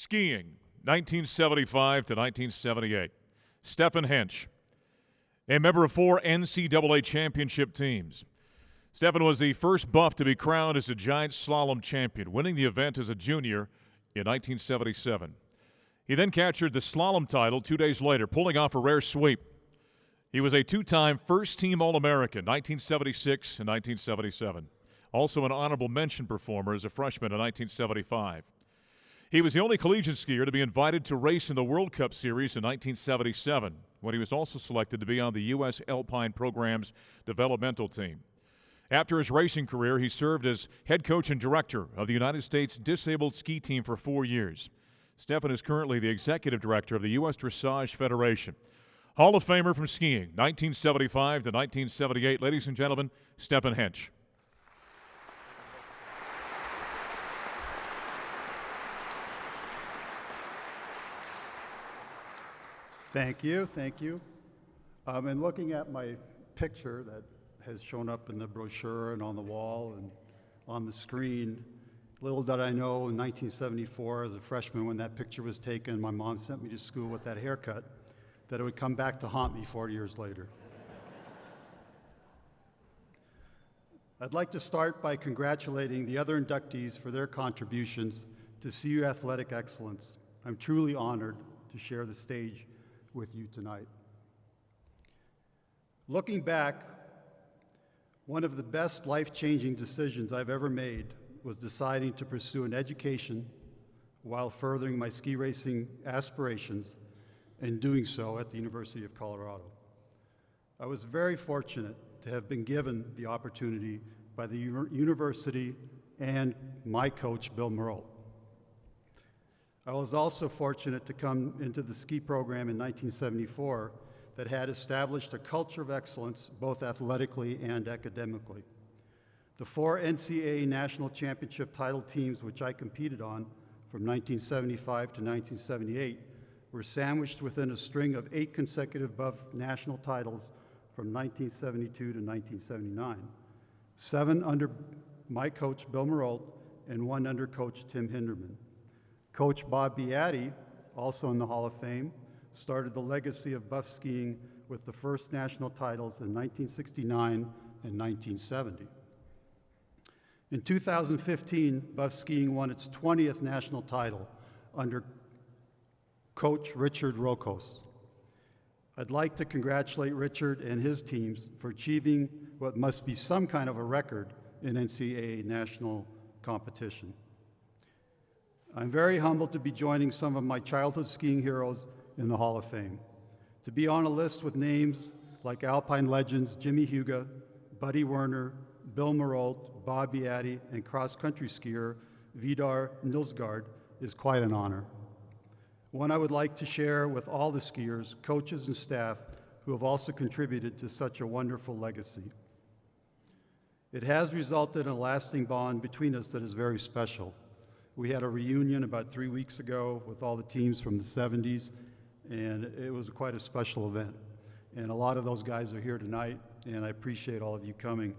Skiing, 1975 to 1978. Stefan Hienzsch, a member of 4 NCAA championship teams. Stefan was the first Buff to be crowned as a giant slalom champion, winning the event as a junior in 1977. He then captured the slalom title 2 days later, pulling off a rare sweep. He was a 2-time first-team All-American, 1976 and 1977. Also an honorable mention performer as a freshman in 1975. He was the only collegiate skier to be invited to race in the World Cup Series in 1977, when he was also selected to be on the U.S. Alpine program's developmental team. After his racing career, he served as head coach and director of the United States Disabled Ski Team for 4 years. Stefan is currently the executive director of the U.S. Dressage Federation. Hall of Famer from skiing, 1975 to 1978. Ladies and gentlemen, Stefan Hienzsch. Thank you, thank you. And looking at my picture that has shown up in the brochure and on the wall and on the screen, little did I know in 1974 as a freshman when that picture was taken, my mom sent me to school with that haircut, that it would come back to haunt me 40 years later. I'd like to start by congratulating the other inductees for their contributions to CU athletic excellence. I'm truly honored to share the stage with you tonight. Looking back, one of the best life-changing decisions I've ever made was deciding to pursue an education while furthering my ski racing aspirations and doing so at the University of Colorado. I was very fortunate to have been given the opportunity by the university and my coach, Bill Moreau. I was also fortunate to come into the ski program in 1974 that had established a culture of excellence both athletically and academically. The 4 NCAA national championship title teams which I competed on from 1975 to 1978 were sandwiched within a string of 8 consecutive Buff national titles from 1972 to 1979, 7 under my coach Bill Moreau and 1 under coach Tim Hinderman. Coach Bob Beatty, also in the Hall of Fame, started the legacy of Buff skiing with the first national titles in 1969 and 1970. In 2015, Buff skiing won its 20th national title under coach Richard Rokos. I'd like to congratulate Richard and his teams for achieving what must be some kind of a record in NCAA national competition. I'm very humbled to be joining some of my childhood skiing heroes in the Hall of Fame. To be on a list with names like Alpine legends Jimmy Huga, Buddy Werner, Bill Moreau, Bob Beatty, and cross-country skier Vidar Nilsgaard is quite an honor. One I would like to share with all the skiers, coaches, and staff who have also contributed to such a wonderful legacy. It has resulted in a lasting bond between us that is very special. We had a reunion about 3 weeks ago with all the teams from the 70s, and it was quite a special event. And a lot of those guys are here tonight, and I appreciate all of you coming.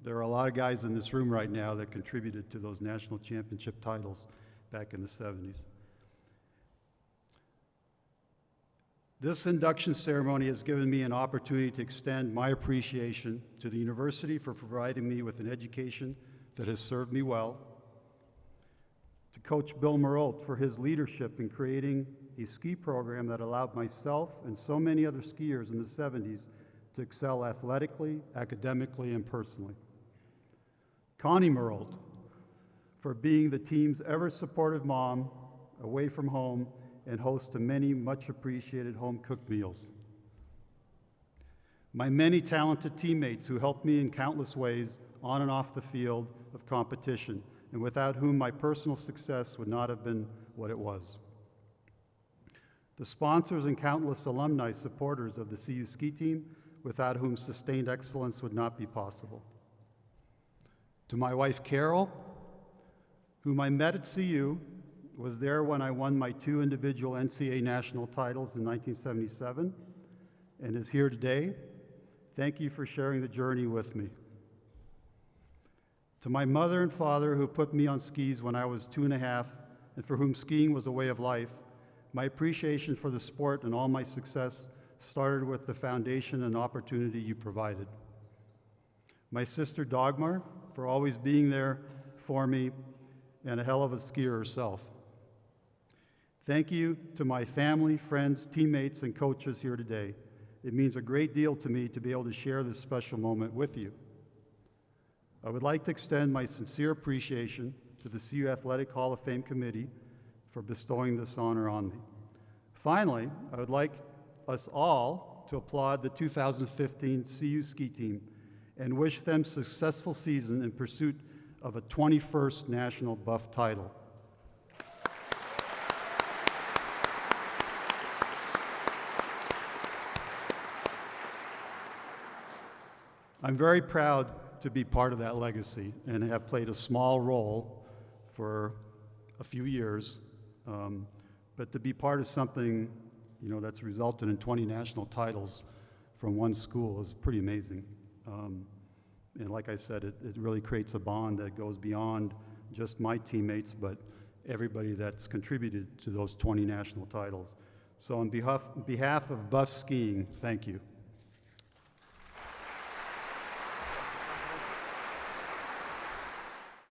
There are a lot of guys in this room right now that contributed to those national championship titles back in the 70s. This induction ceremony has given me an opportunity to extend my appreciation to the university for providing me with an education that has served me well, to Coach Bill Moreau for his leadership in creating a ski program that allowed myself and so many other skiers in the 70s to excel athletically, academically, and personally. Connie Moreau for being the team's ever-supportive mom, away from home, and host to many much-appreciated home-cooked meals. My many talented teammates who helped me in countless ways on and off the field of competition, and without whom my personal success would not have been what it was. The sponsors and countless alumni supporters of the CU ski team, without whom sustained excellence would not be possible. To my wife, Carol, whom I met at CU, was there when I won my 2 individual NCAA national titles in 1977, and is here today. Thank you for sharing the journey with me. To my mother and father who put me on skis when I was 2.5 and for whom skiing was a way of life, my appreciation for the sport and all my success started with the foundation and opportunity you provided. My sister Dagmar, for always being there for me, and a hell of a skier herself. Thank you to my family, friends, teammates, and coaches here today. It means a great deal to me to be able to share this special moment with you. I would like to extend my sincere appreciation to the CU Athletic Hall of Fame Committee for bestowing this honor on me. Finally, I would like us all to applaud the 2015 CU ski team and wish them a successful season in pursuit of a 21st national Buff title. I'm very proud to be part of that legacy and have played a small role for a few years, but to be part of something, that's resulted in 20 national titles from one school is pretty amazing. And like I said, it really creates a bond that goes beyond just my teammates, but everybody that's contributed to those 20 national titles. So on behalf of Buff Skiing, thank you.